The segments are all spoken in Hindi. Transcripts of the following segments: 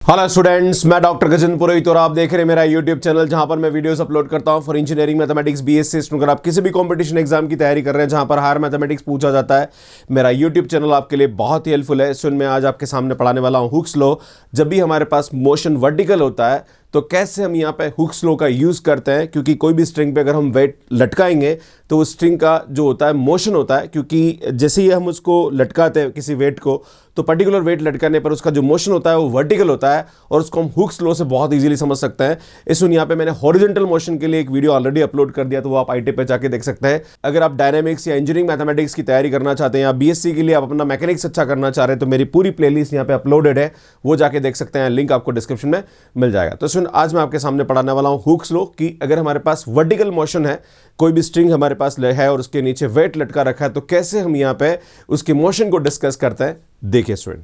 हेलो स्टूडेंट्स, मैं डॉक्टर गजेंद्र पुरोहित और आप देख रहे हैं मेरा यूट्यूब चैनल जहां पर मैं वीडियोस अपलोड करता हूं फॉर इंजीनियरिंग मैथमेटिक्स बीएससी। अगर आप किसी भी कंपटीशन एग्जाम की तैयारी कर रहे हैं जहां पर हायर मैथमेटिक्स पूछा जाता है, मेरा यूट्यूब चैनल आपके लिए बहुत ही हेल्पफुल है। मैं आज आपके सामने पढ़ाने वाला हूं हुक्स लॉ। जब भी हमारे पास मोशन वर्टिकल होता है तो कैसे हम यहाँ पे हुक्स लॉ का यूज़ करते हैं, क्योंकि कोई भी स्ट्रिंग पे अगर हम वेट लटकाएंगे तो उस स्ट्रिंग का जो होता है मोशन होता है, क्योंकि जैसे ही हम उसको लटकाते हैं किसी वेट को तो पर्टिकुलर वेट लटकाने पर उसका जो मोशन होता है वो वर्टिकल होता है और उसको हम हुक्स लॉ से बहुत इजीली समझ सकते हैं। यहाँ पे मैंने हॉरिजॉन्टल मोशन के लिए एक वीडियो ऑलरेडी अपलोड कर दिया, तो वो आप आईटी पे जाके देख सकते हैं। अगर आप डायनामिक्स या इंजीनियरिंग मैथमेटिक्स की तैयारी करना चाहते हैं या बीएससी के लिए आप अपना मैकेनिक्स अच्छा करना चाह रहे हैं तो मेरी पूरी प्लेलिस्ट यहाँ पे अपलोडेड है, वो जाके देख सकते हैं, लिंक आपको डिस्क्रिप्शन में मिल जाएगा। तो आज मैं आपके सामने पढ़ाने वाला हूँ हुक्स लॉ कि अगर हमारे पास वर्टिकल मोशन है, कोई भी स्ट्रिंग हमारे पास है और उसके नीचे वेट लटका रखा है, तो कैसे हम यहाँ पे उसके मोशन को डिस्कस करते हैं। देखिए स्टूडेंट,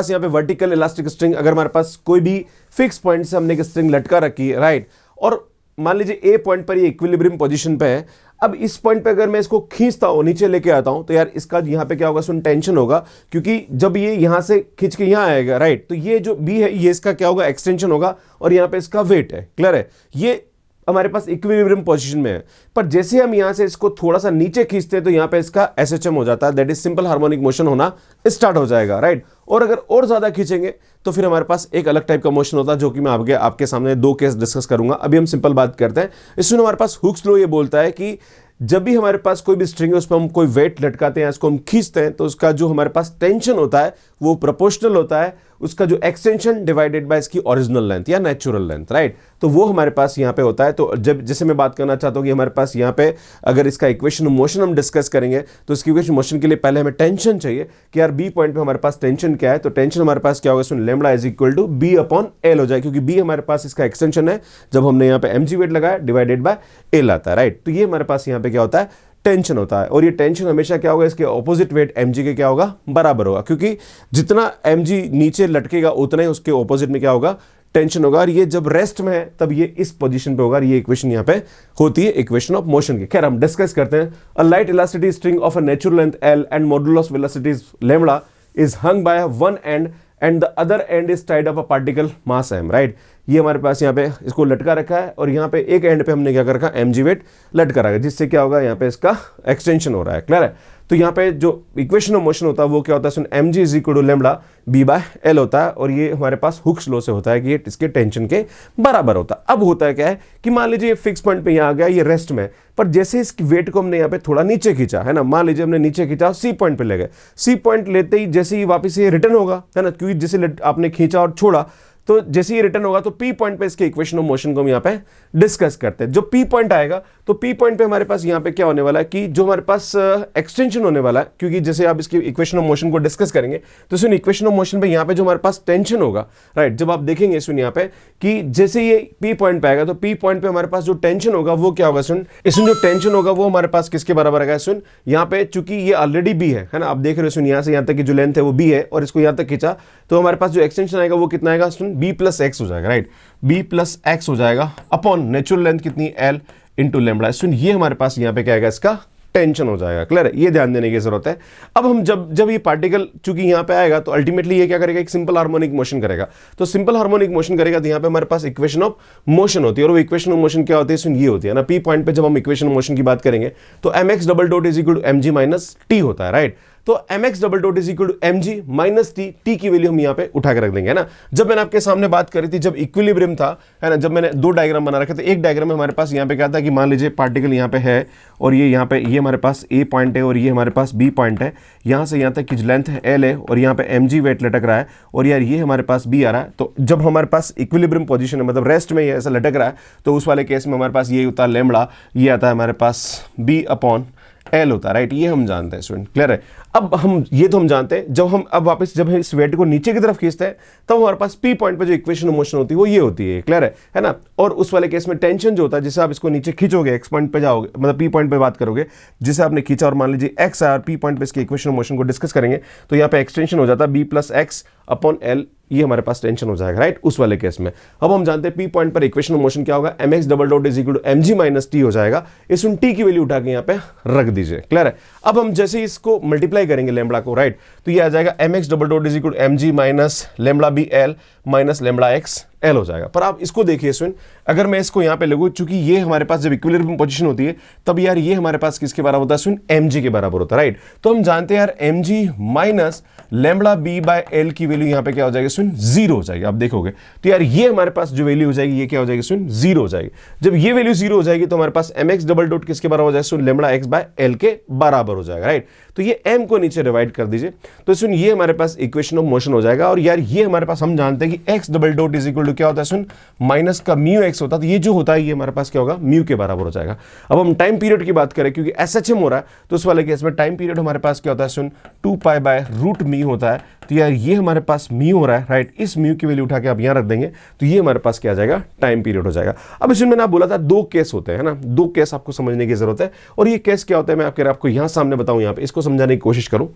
यहाँ पे वर्टिकल इलास्टिक स्ट्रिंग, अगर हमारे पास कोई भी फिक्स पॉइंट से हमने एक स्ट्रिंग लटका रखी है, राइट, और मान लीजिए ए पॉइंट पर ये इक्विलिब्रियम पोजीशन पे है। अब इस पॉइंट पे अगर मैं इसको खींचता हूं, नीचे लेके आता हूं, तो यार इसका यहां पे क्या होगा, सुन टेंशन होगा, क्योंकि जब ये यहां से खींच के यहां आएगा, राइट, तो ये जो बी है ये इसका क्या होगा, एक्सटेंशन होगा और यहां पे इसका वेट है। क्लियर है, ये हमारे पास इक्विलिब्रियम पोजीशन में है। पर जैसे हम यहां से इसको थोड़ा सा नीचे खींचते हैं तो यहां पे इसका एसएचएम हो जाता है, that is simple harmonic motion होना स्टार्ट हो जाएगा, राइट। और अगर और ज्यादा खींचेंगे तो फिर हमारे पास एक अलग टाइप का मोशन होता है, जो कि मैं आपके सामने दो केस डिस्कस करूंगा। अभी हम सिंपल बात करते हैं। इसमें हमारे पास हुक्स लॉ ये बोलता है कि जब भी हमारे पास कोई भी स्ट्रिंग है उस पर हम कोई वेट लटकाते हैं, इसको हम खींचते हैं, तो उसका जो हमारे पास टेंशन होता है वो प्रोपोर्शनल होता है उसका जो एक्सटेंशन डिवाइडेड बाय इसकी ओरिजिनल लेंथ या नेचुरल लेंथ, राइट। तो वो हमारे पास यहाँ पे होता है। तो जब जैसे मैं बात करना चाहता हूँ कि हमारे पास यहाँ पे अगर इसका इक्वेशन मोशन हम डिस्कस करेंगे तो इसकी इक्वेशन मोशन के लिए पहले हमें टेंशन चाहिए कि यार बी पॉइंट पे हमारे पास टेंशन क्या है। तो टेंशन हमारे पास क्या होगा, इसमें lambda is equal to B upon L हो जाए, क्योंकि बी हमारे पास इसका एक्सटेंशन है। जब हमने यहाँ पे एमजी वेट लगाया डिवाइडेड बाय एल आता है, राइट। तो ये हमारे पास यहाँ पे क्या होता है, टेंशन होता है। और ये टेंशन हमेशा क्या होगा, इसके ऑपोजिट वेट mg के क्या होगा, बराबर होगा, क्योंकि जितना mg नीचे लटकेगा उतना ही उसके ऑपोजिट में क्या होगा, टेंशन होगा। और ये जब रेस्ट में है तब ये इस पोजीशन पे होगा। ये इक्वेशन यहाँ पे होती है इक्वेशन ऑफ मोशन की। खैर हम डिस्कस करते हैं। A light elasticity string of a natural length l and modulus velocity lambda is hung by one end and the other end is tied of a particle mass m, right. ये हमारे पास यहाँ पे इसको लटका रखा है और यहाँ पे एक एंड पे हमने क्या कर रखा है, mg वेट लटका रखा है, जिससे क्या होगा, यहाँ पे इसका एक्सटेंशन हो रहा है। क्लियर है। तो यहाँ पे जो इक्वेशन ऑफ मोशन होता है वो क्या होता है, सुन mg is equal to lambda b by L होता है। और ये हमारे पास हुक्स लॉ से होता है कि ये इसके टेंशन के बराबर होता है। अब होता है क्या है कि मान लीजिए फिक्स पॉइंट पे यहाँ आ गया, ये रेस्ट में, पर जैसे इस वेट को हमने यहाँ पे थोड़ा नीचे खींचा है ना, मान लीजिए हमने नीचे खींचा, सी पॉइंट पे ले गए, सी पॉइंट लेते ही जैसे ही वापस ये रिटर्न होगा, है ना, क्योंकि जैसे आपने खींचा और छोड़ा तो जैसे ही रिटर्न होगा तो पी पॉइंट पे इसके इक्वेशन ऑफ मोशन को हम यहाँ पे डिस्कस करते हैं। जो पी पॉइंट आएगा तो पी पॉइंट पे हमारे पास यहाँ पे क्या होने वाला है कि जो हमारे पास एक्सटेंशन होने वाला है, क्योंकि जैसे आप इसकी इक्वेशन ऑफ मोशन को डिस्कस करेंगे तो सुन इक्वेशन ऑफ मोशन पे यहाँ पे जो हमारे पास टेंशन होगा, राइट, जब आप देखेंगे सुन यहाँ पे कि जैसे ये पी पॉइंट पे आएगा तो पी पॉइंट पे हमारे पास जो टेंशन होगा वो क्या होगा, सुन इसमें जो टेंशन होगा वो हमारे पास किसके बराबर आएगा, सुन यहाँ पे चूंकि ये ऑलरेडी बी है ना, आप देख रहे हो, सुन यहाँ से यहाँ तक की जो लेंथ है वो बी है और इसको यहाँ तक खींचा तो हमारे पास जो एक्सटेंशन आएगा वो कितना आएगा, सुन बी प्लस एक्स हो जाएगा, राइट, बी प्लस एक्स हो जाएगा अपॉन नेचुरल लेंथ कितनी एल इंटू लैम्डा। सुन ये हमारे पास यहाँ पे क्या आएगा, इसका टेंशन हो जाएगा। क्लियर है, ये ध्यान देने की जरूरत है। अब हम जब ये पार्टिकल चूंकि यहाँ पे आएगा तो अल्टीमेटली ये क्या करेगा, एक सिंपल हार्मोनिक मोशन करेगा। तो सिंपल हार्मोनिक मोशन करेगा तो यहाँ पे हमारे पास इक्वेशन ऑफ मोशन होती है। और वो इक्वेशन ऑफ मोशन क्या होती है, सुन ये होती है ना, पी पॉइंट पे जब हम इक्वेशन ऑफ मोशन की बात करेंगे तो mx double dot is equal to mg minus T होता है, राइट। तो mx double dot is equal to mg minus टी, टी की वैल्यू हम यहाँ पे उठा के रख देंगे, है ना। जब मैंने आपके सामने बात करी थी जब इक्विलिब्रियम था, है ना, जब मैंने दो डायग्राम बना रखे थे, एक डायग्राम में हमारे पास यहाँ पे क्या था कि मान लीजिए पार्टिकल यहाँ पे है और ये यहाँ पे ये हमारे पास ए पॉइंट है और ये हमारे पास बी पॉइंट है, यहाँ से यहाँ तक की लेंथ है एल है और यहाँ पे mg वेट लटक रहा है और यार ये हमारे पास बी आ रहा है। तो जब हमारे पास इक्विलिब्रियम पोजीशन है, मतलब रेस्ट में ये ऐसा लटक रहा है, तो उस वाले केस में हमारे पास ये होता है लैम्डा, ये आता है हमारे पास बी अपॉन एल होता है, राइट। ये हम जानते हैं स्टूडेंट, क्लियर है। अब हम ये तो हम जानते हैं, जब हम अब वापस जब हम इस वेट को नीचे की तरफ खींचते हैं तब हमारे पास पी पॉइंट पे जो इक्वेशन ऑफ मोशन होती है वो ये होती है, क्लियर है ना। और उस वाले केस में टेंशन जो होता है, जैसे आप इसको नीचे खींचोगे, एक्स पॉइंट पे जाओगे, मतलब पी पॉइंट पे बात करोगे, जिसे आपने खींचा और मान लीजिए एक्स आर पी पॉइंट पे इसके इक्वेशन ऑफ मोशन को डिस्कस करेंगे तो यहाँ पे एक्सटेंशन हो जाता है B plus X upon L, ये हमारे पास टेंशन हो जाएगा, राइट, उस वाले केस में। अब हम जानते हैं पी पॉइंट पर इक्वेशन ऑफ मोशन क्या होगा, mx double dot is equal to mg minus T हो जाएगा। इसमें टी की वैल्यू उठा के यहाँ पे रख दीजिए, क्लियर है। अब हम जैसे ही इसको मल्टीप्लाई करेंगे लेमड़ा को, राइट, तो ये आ जाएगा mx double dot is equal to mg minus lambda B L minus lambda X L हो जाएगा। पर आप इसको देखिए सुन, अगर मैं इसको यहाँ पे लगूँ, चूंकि ये हमारे पास जब इक्विलिब्रियम पोजीशन होती है तब यार ये हमारे पास किसके बराबर होता है सुन, mg के बराबर होता है, राइट। तो हम जानते हैं यार mg minus lambda B by L की वैल्यू यहाँ पे क्या हो जाएगी सुन, 0 हो जाएगी। आप देखोगे तो यार ये हमारे पास जो वैल्यू हो जाएगी ये क्या हो जाएगी सुन, 0 हो जाएगी। जब ये वैल्यू 0 हो जाएगी तो हमारे पास mx डबल डॉट किसके बराबर हो जाएगा सुन, लेमड़ा एक्स बाय एल के बराबर हो जाएगा, राइट। तो ये m को नीचे डिवाइड कर दीजिए, तो सुन ये हमारे पास इक्वेशन ऑफ मोशन हो जाएगा। और यार ये हमारे पास हम जानते हैं कि x double dot is equal to क्या होता है सुन, माइनस का म्यू एक्स होता है। तो ये जो होता है ये हमारे पास क्या होगा, म्यू के बराबर हो जाएगा। अब हम टाइम पीरियड की बात करें, क्योंकि SHM हो रहा है तो उस वाले केस में टाइम पीरियड हमारे पास क्या होता है सुन, 2 पाई बाय रूट म्यू होता है। तो यार ये हमारे पास म्यू हो रहा है, राइट, इस म्यू की वैल्यू उठा के आप यहां रख देंगे तो ये हमारे पास क्या आ जाएगा, टाइम पीरियड हो जाएगा। अब इसमें मैंने आप बोला था 2 केस होते हैं ना, 2 केस आपको समझने की जरूरत है। और ये केस क्या होता है मैं आपको यहां सामने बताऊं, यहां पे इसको समझाने की कोशिश करूं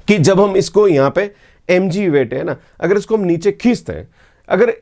कि जब हम इसको यहां पे mg वेट है ना, अगर इसको हम नीचे खींचते हैं, अगर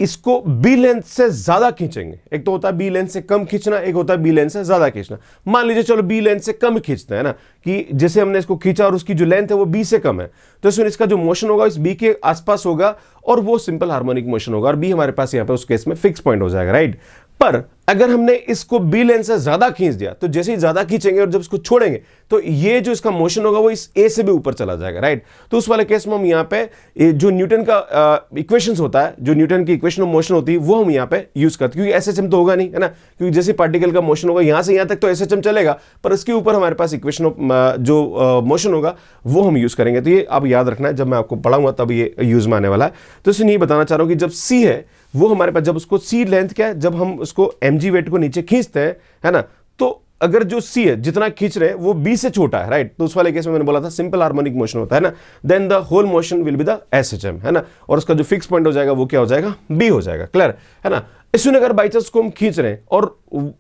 इसको बी लेंथ से ज्यादा खींचेंगे, एक तो होता है बी लेंथ से कम खींचना, एक होता है बी लेंथ से ज्यादा खींचना। मान लीजिए चलो बी लेंथ से कम खींचते हैं ना, कि जैसे हमने इसको खींचा और उसकी जो लेंथ है वो बी से कम है, तो इसमें इसका जो मोशन होगा इस बी के आसपास होगा और वो सिंपल हार्मोनिक मोशन होगा और बी हमारे पास यहाँ पे उस केस में फिक्स पॉइंट हो जाएगा, राइट। पर अगर हमने इसको बी लेंथ से ज्यादा खींच दिया तो जैसे ही ज्यादा खींचेंगे और जब इसको छोड़ेंगे तो ये जो इसका मोशन होगा वो इस ए से भी ऊपर चला जाएगा, राइट। तो उस वाले केस में हम यहाँ पे जो न्यूटन का इक्वेशंस होता है, जो न्यूटन की इक्वेशन ऑफ मोशन होती है वो हम यहाँ पे यूज करते हैं, क्योंकि SHM तो होगा नहीं है ना, क्योंकि जैसे पार्टिकल का मोशन होगा यहाँ से यहाँ तक तो SHM चलेगा, पर इसके ऊपर हमारे पास इक्वेशन ऑफ जो मोशन होगा वो हम यूज करेंगे। तो ये आप याद रखना है, जब मैं आपको पढ़ाऊंगा तब ये यूज में आने वाला है। तो इसमें ये बताना चाह रहा हूँ कि जब सी है वो हमारे पास, जब उसको सी लेंथ क्या है, जब हम उसको mg वेट को नीचे खींचते हैं, है ना, तो अगर जो सी है जितना खींच रहे हैं वो बी से छोटा है, राइट। तो उस वाले केस में मैंने बोला था सिंपल हार्मोनिक मोशन होता है ना, then the whole motion will be the SHM, है ना, और उसका जो फिक्स पॉइंट हो जाएगा वो क्या हो जाएगा, बी हो जाएगा, क्लियर है ना। इसमें अगर बाई चांस को हम खींच रहे हैं और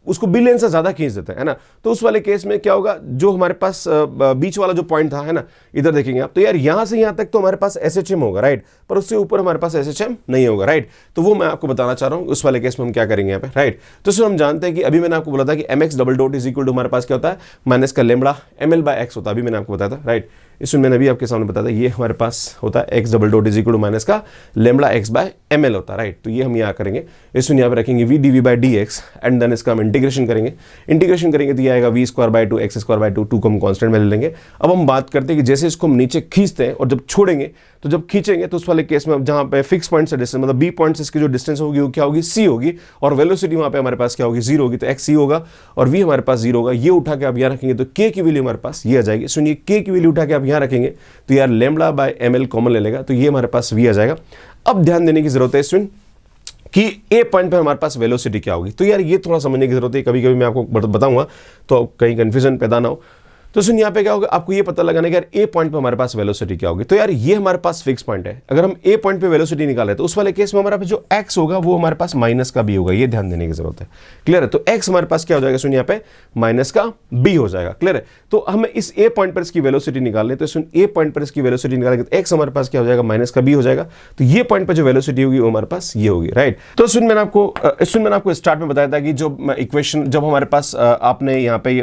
उसको बी लेंथ से ज्यादा खींच देते हैं, है ना, तो उस वाले केस में क्या होगा, जो हमारे पास बीच वाला जो पॉइंट था, है ना, इधर देखेंगे आप, तो यार यहां से यहां तक तो हमारे पास SHM होगा, राइट, पर उससे ऊपर हमारे पास SHM नहीं होगा, राइट। तो वो मैं आपको बताना चाह रहा हूं उस वाले केस में हम क्या करेंगे यहाँ पे, राइट। तो इसमें हम जानते हैं कि अभी मैंने आपको बोला था कि mx double dot is equal to हमारे पास क्या होता है, माइनस का लेमड़ा ml बाय एक्स होता है, अभी मैंने आपको बताया था, राइट। इसमें मैंने अभी आपके सामने बताया था ये हमारे पास होता है x double dot is equal to minus का लेमड़ा x बाय ml होता है, राइट। तो ये हम यहाँ करेंगे, इसमें यहाँ पे रखेंगे v dv by dx and then इसका हम इंटीग्रेशन करेंगे तो ये आएगा v square by 2 x square by 2 को हम कांस्टेंट में ले लेंगे। अब हम बात करते हैं कि जैसे इसको हम नीचे खींचते हैं और जब छोड़ेंगे, तो जब खींचेंगे तो उस वाले केस में जहां पे फिक्स पॉइंट से डिस्टेंस, मतलब बी पॉइंट से इसकी जो डिस्टेंस होगी वो क्या होगी, सी होगी, और वेलोसिटी वहां पे हमारे पास क्या होगी, 0 होगी, तो x c होगा और v हमारे पास 0 होगा। ये उठा के आप यहाँ रखेंगे तो k की वैल्यू हमारे पास ये आ जाएगी। सुनिए k की वैल्यू उठा के आप यहाँ रखेंगे तो यार लेमड़ा बाय ml कॉमन ले लेगा, तो ये हमारे पास v आ जाएगा। अब ध्यान देने की जरूरत है सुन कि ए पॉइंट पे हमारे पास वेलोसिटी क्या होगी, तो यार ये थोड़ा समझने की जरूरत है, कभी कभी मैं आपको बताऊंगा तो कहीं कंफ्यूजन पैदा ना हो। तो सुन यहाँ पे क्या होगा, आपको ये पता लगाना है कि यार ए पॉइंट पे हमारे पास वेलोसिटी क्या होगी। तो यार ये हमारे पास फिक्स पॉइंट है, अगर हम ए पॉइंट पे वेलोसिटी निकालें तो उस वाले केस में हमारे पास जो एक्स होगा वो हमारे पास माइनस का बी होगा, ये ध्यान देने की जरूरत है, क्लियर है। तो एक्स हमारे पास क्या हो जाएगा सुन, यहाँ पे माइनस का बी हो जाएगा, क्लियर है। तो हमें इस ए पॉइंट पर इसकी वेलोसिटी निकालने, तो सुन ए पॉइंट पर इसकी वेलोसिटी निकालेंगे तो एक्स हमारे पास क्या हो जाएगा, माइनस का बी हो जाएगा। तो ये पॉइंट पर जो वेलोसिटी होगी वो हमारे पास ये होगी, राइट। तो सुन मैंने आपको स्टार्ट में बताया था कि जो इक्वेशन, जब हमारे पास आपने यहाँ पे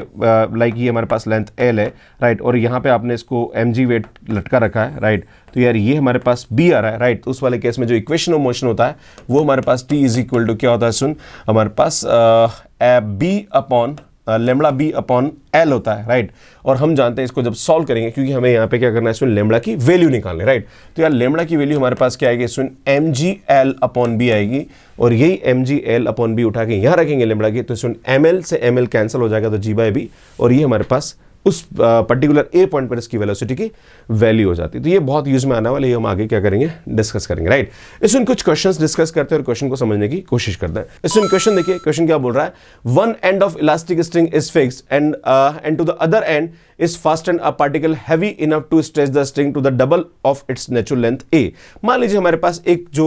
लाइक ये हमारे पास लेंथ एल है, राइट, और यहाँ पे आपने इसको mg वेट लटका रखा है, राइट। तो यार ये हमारे पास b आ रहा है, राइट। तो उस वाले केस में जो इक्वेशन ऑफ मोशन होता है वो हमारे पास t इज इक्वल टू क्या होता है सुन, हमारे पास b upon lambda b upon l होता है, राइट। और हम जानते हैं इसको जब सॉल्व करेंगे, क्योंकि हमें यहाँ पे क्या करना है सुन, लेमड़ा की वैल्यू निकालनी, राइट। तो यार लेमड़ा की वैल्यू हमारे पास क्या आएगी सुन, mg l अपॉन b आएगी, और यही mg l अपॉन b उठा के यहाँ रखेंगे लेमड़ा की, तो सुन ml से ml कैंसिल हो जाएगा, तो g बाय b, और ये हमारे पास उस पर्टिकुलर ए पॉइंट पर इसकी वेलोसिटी की वैल्यू हो जाती है। तो ये बहुत यूज में आने वाला, ये हम आगे क्या करेंगे, डिस्कस करेंगे, राइट। इसमें कुछ क्वेश्चंस डिस्कस करते हैं और क्वेश्चन को समझने की कोशिश करते हैं। इसमें क्वेश्चन देखिए, क्वेश्चन क्या बोल रहा है, one end of elastic string is fixed and to the other end is fastened a particle heavy enough to stretch the string to the double of its natural length a। मान लीजिए हमारे पास एक जो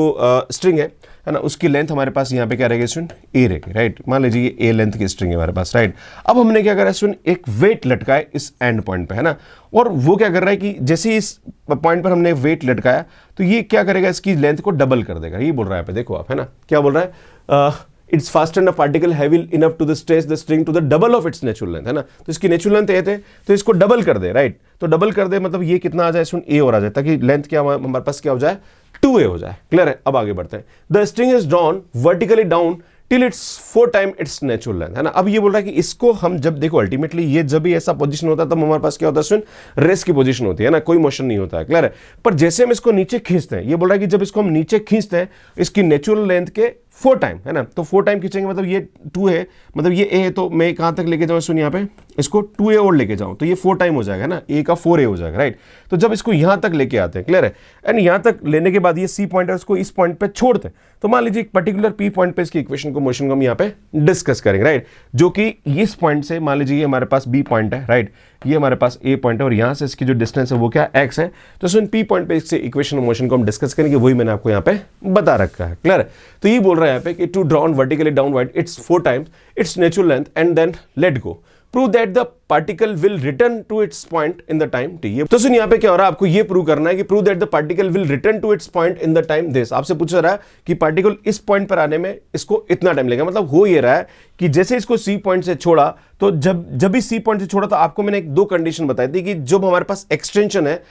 स्ट्रिंग है, है ना, उसकी लेंथ हमारे पास यहाँ पे क्या रहेगी स्टूडेंट, ए रहेगी, राइट। मान लीजिए ये ए लेंथ की स्ट्रिंग है हमारे पास, राइट। अब हमने क्या करा स्टूडेंट, एक वेट लटकाया इस एंड पॉइंट पे, है ना, और वो क्या कर रहा है कि जैसे इस पॉइंट पर हमने वेट लटकाया तो ये क्या करेगा, इसकी लेंथ को डबल कर देगा। ये बोल रहा है पे, देखो आप, है ना, क्या बोल रहा है, it's faster a particle heavy enough to stretch the string to the double of its natural length, है ना। तो इसकी नेचुरल लेंथ ए थे तो इसको डबल कर दे, राइट। तो डबल कर दे मतलब ये कितना आ जाए स्टूडेंट, ए और आ जाए, ताकि लेंथ क्या हमारे पास क्या हो जाए, 2a हो जाए। क्लियर है। अब आगे बढ़ते हैं। The string is drawn vertically down till it's 4 time it's natural length, है ना। अब ये बोल रहा है कि इसको हम जब देखो अल्टीमेटली ये जब भी ऐसा पोजीशन होता है तब हमारे पास क्या होता है स्टूडेंट, रेस्ट की पोजीशन होती है ना, कोई मोशन नहीं होता है। क्लियर है। पर जैसे हम इसको नीचे खींचते हैं, ये बोल रहा है कि जब इसको हम नीचे खींचते हैं इसकी नेचुरल लेंथ के 4 टाइम, है ना। तो 4 टाइम खींचेंगे मतलब ये 2 है, मतलब ये ए है, तो मैं कहां तक लेके जाऊं सुन, यहाँ पे इसको 2a और लेके जाऊं तो ये 4 टाइम हो जाएगा ना, ए का 4a हो जाएगा, राइट। तो जब इसको यहां तक लेके आते हैं, क्लियर है, एंड यहां तक लेने के बाद ये सी पॉइंट है उसको इस पॉइंट पे छोड़ते हैं, तो मान लीजिए एक पर्टिकुलर पी पॉइंट पे इसकी इक्वेशन को, मोशन को हम यहाँ पे डिस्कस करेंगे, राइट। जो कि इस पॉइंट से मान लीजिए ये हमारे पास बी पॉइंट है, राइट, ये हमारे पास ए पॉइंट है और यहां से इसकी जो डिस्टेंस है वो क्या, एक्स है। तो सुन पी पॉइंट पे इससे इक्वेशन मोशन को हम डिस्कस करेंगे, वही मैंने आपको यहाँ पे बता रखा है। क्लियर है। तो ये बोल रहा है यहाँ पे कि to drawn vertically downward its 4 times its natural length and then let go, prove that the particle will return to its point in the time T. तो सुन यहाँ पे क्या हो रहा है, आपको ये प्रूव करना है कि prove that the particle will return to its point in the time this. आपसे पूछा रहा है कि पार्टिकल इस पॉइंट पर आने में इसको इतना टाइम लगेगा। मतलब हो ये रहा है कि जैसे इसको सी पॉइंट से छोड़ा, तो जब भी सी पॉइंट से छोड़ा तो आपको मैंने 2 कंडीशन बताई थी कि जब हमारे पास एक्सटेंशन है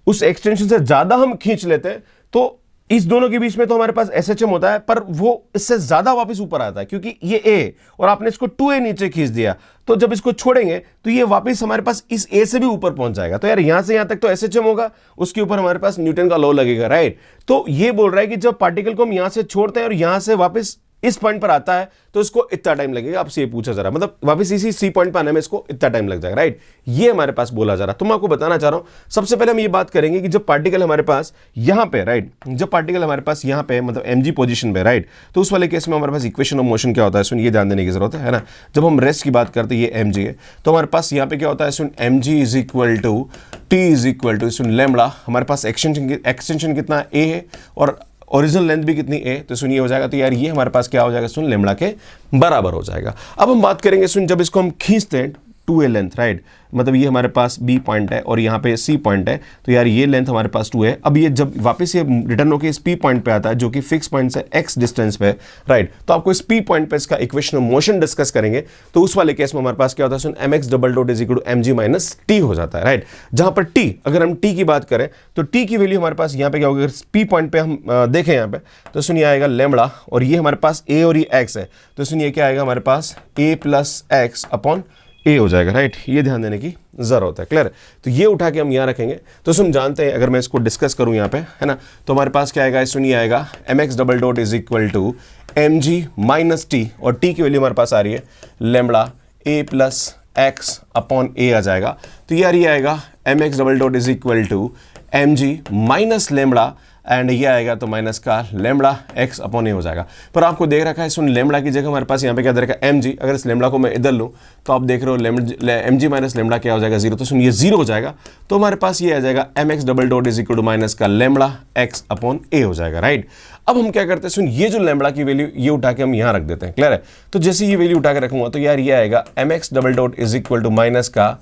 उस एक्सटेंशन से ज्यादा हम खींच लेते हैं तो इस दोनों के बीच में तो हमारे पास SHM होता है, पर वो इससे ज्यादा वापस ऊपर आता है क्योंकि ये A और आपने इसको 2a नीचे खींच दिया, तो जब इसको छोड़ेंगे तो ये वापस हमारे पास इस A से भी ऊपर पहुंच जाएगा। तो यार यहां से यहां तक तो SHM होगा, उसके ऊपर हमारे पास न्यूटन का लॉ लगेगा, राइट। तो ये बोल रहा है कि जब पार्टिकल को हम यहां से छोड़ते हैं और यहां से वापस इस पॉइंट पर आता है तो इसको इतना टाइम लगेगा। आपसे ये पूछा जा रहा है, मतलब वापस इसी सी पॉइंट पर आने में इसको इतना टाइम लग जाएगा, राइट। ये हमारे पास बोला जा रहा है। तो मैं आपको बताना चाह रहा हूं, सबसे पहले हम ये बात करेंगे कि जब पार्टिकल हमारे पास यहां पे, राइट, जब पार्टिकल हमारे पास यहां पे मतलब mg पोजीशन पे, राइट, तो उस वाले केस में हमारे पास इक्वेशन ऑफ मोशन क्या होता है सुन, ये ध्यान देने की जरूरत है ना। जब हम रेस्ट की बात करते हैं, ये mg है, तो हमारे पास यहां पे क्या होता है सुन, mg is equal to t is equal to सुन लैम्बडा। हमारे पास एक्सटेंशन कितना a है और ओरिजिनल लेंथ भी कितनी है, तो सुन ये हो जाएगा। तो यार ये हमारे पास क्या हो जाएगा सुन, लैम्बडा के बराबर हो जाएगा। अब हम बात करेंगे सुन, जब इसको हम खींचते हैं 2a लेंथ, राइट, मतलब ये हमारे पास B पॉइंट है और यहाँ पे C पॉइंट है, तो यार ये लेंथ हमारे पास 2 है। अब ये जब वापस ये रिटर्न होकर इस P पॉइंट पे आता है जो कि फिक्स पॉइंट से x डिस्टेंस पे, राइट, तो आपको इस P पॉइंट पे इसका इक्वेशन ऑफ मोशन डिस्कस करेंगे। तो उस वाले केस में हमारे पास क्या होता है सुन, mx double dot is equal to mg minus t हो जाता है, राइट। जहां पर t, अगर हम t की बात करें तो t की वैल्यू हमारे पास यहाँ पे क्या होगी, P पॉइंट पे हम देखें यहाँ पे, तो सुनिए आएगा लैम्बडा और ये हमारे पास a और ये x है, तो सुनिए क्या आएगा हमारे पास a plus X upon A हो जाएगा, राइट। ये ध्यान देने की जरूरत है। क्लियर। तो ये उठा के हम यहाँ रखेंगे। तो सुन जानते हैं, अगर मैं इसको डिस्कस करूँ यहाँ पे, है ना, तो हमारे पास क्या आएगा, सुनिए आएगा mx double dot is equal to mg minus T, और t की वैल्यू हमारे पास आ रही है lambda a plus X upon A आ जाएगा। तो यार ये आएगा mx double dot is equal to mg minus lambda and ये आएगा तो माइनस का लैम्बडा x अपॉन ए हो जाएगा। पर आपको देख रखा है सुन, लैम्बडा की जगह हमारे पास यहाँ पे क्या दे रखा है mg। अगर इस लैम्बडा को मैं इधर लूँ तो आप देख रहे हो mg माइनस लैम्बडा क्या हो जाएगा, 0। तो सुन ये 0 हो जाएगा, तो हमारे पास ये आ जाएगा mx double dot is equal to minus का लैम्बडा x अपॉन ए हो जाएगा, राइट। अब हम क्या करते हैं सुन, ये जो लैम्बडा की वैल्यू ये उठा के हम यहाँ रख देते हैं। क्लियर है। तो जैसे ये वैल्यू उठा के रखूंगा तो यार ये आएगा mx double dot is equal to minus का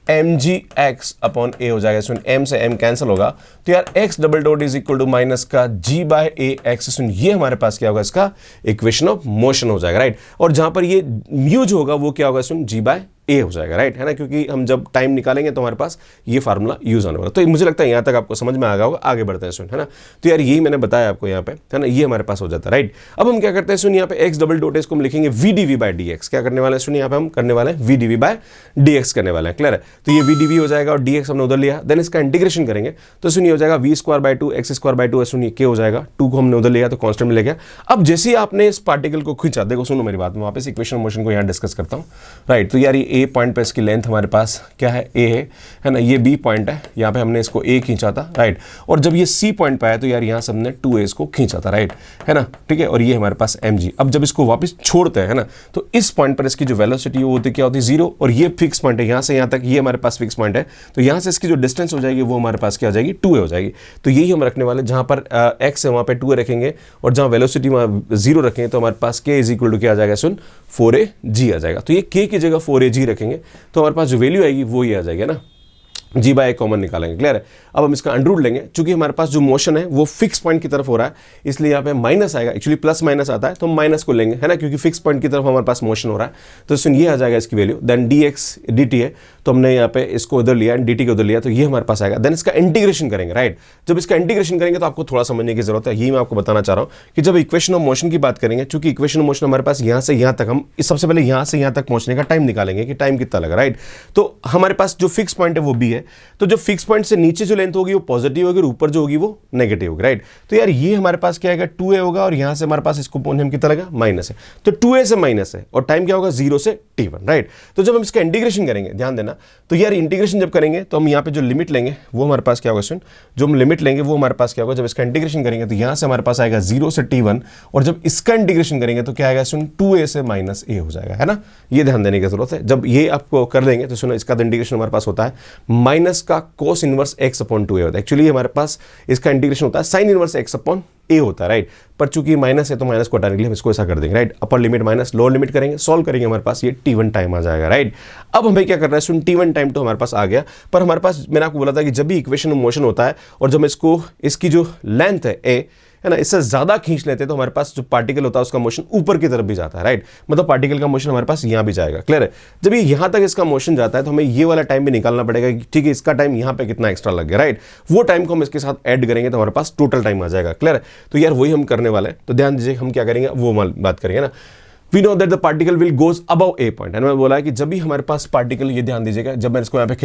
mg x अपॉन ए हो जाएगा। सुन m से m कैंसिल होगा, तो यार x double dot is equal to minus का g बाय ए एक्स। सुन ये हमारे पास क्या होगा, इसका इक्वेशन ऑफ मोशन हो जाएगा, राइट। और जहां पर ये म्यू जो होगा वो क्या होगा सुन, g बाय ए हो जाएगा, राइट, है ना, क्योंकि हम जब टाइम निकालेंगे तो हमारे पास ये फार्मूला यूज होने वाला। तो मुझे लगता है यहाँ तक आपको समझ में आ गया होगा। आगे बढ़ते हैं सुन, है ना। तो यार यही मैंने बताया आपको यहाँ पे, है ना, ये हमारे पास हो जाता है, राइट। अब हम क्या करते हैं सुन, यहाँ पे x डबल डॉट इसको हम लिखेंगे vdv बाय dx। क्या करने वाले हैं सुन, यहाँ पे हम करने वाले हैं vdv बाय dx करने वाले हैं। क्लियर है। तो ये vdv हो जाएगा और dx हमने उधर लिया, देन इसका इंटीग्रेशन करेंगे तो सुनिए हो जाएगा v square by 2 x square by 2 है। सुनिए क्या हो जाएगा, 2 को हमने उधर लिया तो कांस्टेंट में ले गया। अब जैसे ही आपने इस पार्टिकल को खींचा, देखो सुनो मेरी बात में, वापस इक्वेशन मोशन को यहाँ डिस्कस करता हूँ, राइट। तो यार ये ए पॉइंट पे इसकी लेंथ हमारे पास क्या है, ए है ना, ये बी पॉइंट है, यहाँ पे हमने इसको ए खींचा था, राइट। और जब ये सी पॉइंट पे आया तो यार यहाँ से हमने 2a इसको खींचा था, राइट, है ना, ठीक है। और ये हमारे पास mg। अब जब इसको वापस छोड़ते हैं, है ना, तो इस पॉइंट पर इसकी जो वेलोसिटी वो होती क्या होती है, 0। और ये फिक्स पॉइंट है, यहाँ से यहाँ तक ये हमारे पास फिक्स पॉइंट है, तो यहाँ से इसकी जो डिस्टेंस हो जाएगी वो हमारे पास क्या हो जाएगी, 2a हो जाएगी। तो यही हम रखने वाले, जहाँ पर x है वहाँ पे 2a रखेंगे, और जहाँ वेलोसिटी वहाँ 0 रखेंगे तो हमारे पास k इज इक्वल टू क्या आ जाएगा, सुन 4ag आ जाएगा। तो ये k की जगह 4ag रखेंगे तो हमारे पास जो वैल्यू आएगी वो ही आ जाएगी ना, जी बाय कॉमन निकालेंगे, क्लियर है। अब हम इसका अंडर रूट लेंगे, चूंकि हमारे पास जो मोशन है वो फिक्स पॉइंट की तरफ हो रहा है, इसलिए यहाँ पे माइनस आएगा, एक्चुअली प्लस माइनस आता है तो हम माइनस को लेंगे, है ना, क्योंकि फिक्स पॉइंट की तरफ हमारे पास मोशन हो रहा है। तो सुन ये आ जाएगा इसकी वैल्यू, देन dx dt है, तो हमने यहाँ पे इसको उधर लिया एंड dt को उधर लिया, तो ये हमारे पास आएगा। देन इसका इंटीग्रेशन करेंगे, राइट। जब इसका इंटीग्रेशन करेंगे तो आपको थोड़ा समझने की जरूरत है, यही मैं आपको बताना चाह रहा हूँ कि जब इक्वेशन ऑफ मोशन की बात करेंगे, चूंकि इक्वेशन ऑफ मोशन हमारे पास यहाँ से यहाँ तक, हम सबसे पहले यहाँ से यहाँ तक पहुँचने का टाइम निकालेंगे कि टाइम कितना लगा, राइट। तो हमारे पास जो फिक्स पॉइंट है वो b है, तो जो फिक्स पॉइंट से नीचे जो लेंथ होगी वो पॉजिटिव होगी और ऊपर जो होगी वो नेगेटिव होगी, राइट। तो यार ये हमारे पास क्या आएगा, 2a होगा, और यहां से हमारे पास इसको पहुंचने में कितना लगा, माइनस है, तो 2a से माइनस है, और टाइम क्या होगा, 0 से t1, राइट। तो जब हम इसका इंटीग्रेशन करेंगे, ध्यान देना, तो यार इंटीग्रेशन जब करेंगे तो हम यहाँ पे जो लिमिट लेंगे वो हमारे पास क्या होगा, सुन, जो हम लिमिट लेंगे वो हमारे पास क्या होगा, जब इसका इंटीग्रेशन करेंगे तो यहां से हमारे पास आएगा 0 से t1, और जब इसका इंटीग्रेशन करेंगे तो क्या आएगा, सुन 2a से माइनस a हो जाएगा, है ना। ये ध्यान देने की जरूरत है। जब ये आपको कर देंगे तो सुनो, इसका इंटीग्रेशन हमारे पास होता है माइनस का cos inverse x upon 2a होता है। एक्चुअली हमारे पास इसका इंटीग्रेशन होता है sine inverse x upon a होता है, राइट। पर चूंकि माइनस है तो माइनस को हटाने के लिए हम इसको ऐसा कर देंगे, right. Upper limit minus lower limit करेंगे, सॉल्व करेंगे, हमारे पास ये t1 टाइम आ जाएगा, राइट। अब हमें क्या करना है, सुन t1 टाइम तो हमारे पास आ गया, पर हमारे पास मैंने आपको बोला था कि जब भी इक्वेशन ऑफ मोशन होता है और जब इसको इसकी जो लेंथ है a है ना, इससे ज्यादा खींच लेते हैं तो हमारे पास जो पार्टिकल होता है उसका मोशन ऊपर की तरफ भी जाता है, राइट। मतलब पार्टिकल का मोशन हमारे पास यहाँ भी जाएगा, क्लियर है। जब ये यहाँ तक इसका मोशन जाता है तो हमें ये वाला टाइम भी निकालना पड़ेगा कि ठीक है इसका टाइम यहाँ पे कितना एक्स्ट्रा लग गया, राइट। वो टाइम को हम इसके साथ ऐड करेंगे तो हमारे पास टोटल टाइम आ जाएगा, क्लियर है। तो यार वही हम करने वाले हैं, तो ध्यान दीजिए हम क्या करेंगे वो बात करेंगे ना। We know that the particle will goes above a point, मैंने बोला है कि जब भी हमारे पास पार्टिकल, ये ध्यान दीजिएगा, जब मैं इसको यहाँ पे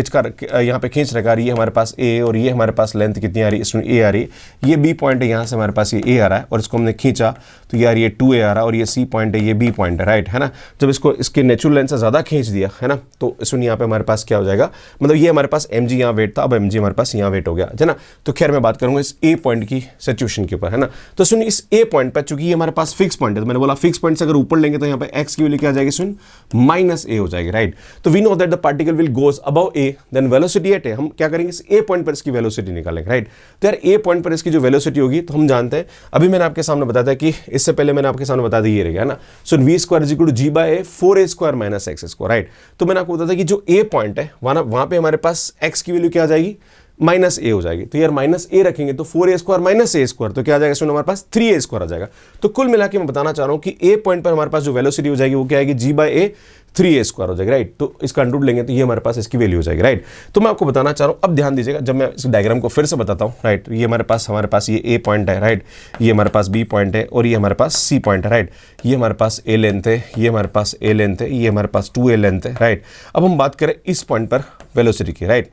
खींच रखा, ये हमारे पास a और ये हमारे पास लेंथ कितनी आ रही है, इसमें a आ रही है, ये b पॉइंट है, यहाँ से हमारे पास ये a आ रहा है, और इसको हमने खींचा तो यार ये 2a आ रहा है, और ये c पॉइंट है, ये b पॉइंट है, राइट, है ना। जब इसको इसके नेचुरल लेंथ से ज़्यादा खींच दिया, है ना, तो सुन यहाँ पे हमारे पास क्या हो जाएगा, मतलब ये हमारे पास mg यहाँ वेट था, अब mg हमारे पास यहाँ वेट हो गया, है ना। तो खैर मैं बात करूँगा इस a पॉइंट की सिचुएशन के ऊपर, है ना। तो सुन इस a पॉइंट पर, चूंकि ये हमारे पास फिक्स पॉइंट है, तो मैंने बोला फिक्स पॉइंट से अगर ऊपर लेंगे तो यहाँ पे x की क्या आ जाएगी, सुन माइनस a हो जाएगी, राइट। तो we know that the particle will goes above a, then velocity at a, हम क्या करेंगे इस a पॉइंट पर इसकी वेलोसिटी निकालेंगे, राइट। तो यार a पॉइंट पर इसकी जो वेलोसिटी होगी तो हम जानते हैं, अभी मैंने आपके सामने बताया था कि इससे पहले मैंने आपके सामने बता दी ये रहेगा ना, so v square is equal to g by a 4a square minus x square, right. तो मैंने आपको बताया था कि जो a पॉइंट है वहां पे हमारे पास x की वैल्यू क्या आ जाएगी, माइनस ए हो जाएगी। तो यार माइनस ए रखेंगे तो 4a square minus a square, तो क्या आ जाएगा, सुनो हमारे पास 3a स्क्वायर आ जाएगा। तो कुल मिला के मैं बताना चाह रहा हूं कि ए पॉइंट पर हमारे पास जो वेलोसिटी हो जाएगी वो क्या आएगी, g by a 3a square हो जाएगी, राइट। तो इसका अंडर रूट लेंगे तो ये हमारे पास इसकी वैल्यू हो जाएगी, राइट। तो मैं आपको बताना चाह रहा हूं, अब ध्यान दीजिएगा, जब मैं इस डायग्राम को फिर से बताता हूं, राइट। ये हमारे पास ये a पॉइंट है, राइट, ये हमारे पास b पॉइंट है, और ये हमारे पास c पॉइंट है, राइट। ये हमारे पास a लेंथ है, ये हमारे पास a लेंथ है, ये हमारे पास 2a लेंथ है, राइट। अब हम बात करें इस पॉइंट पर वेलोसिटी की, राइट।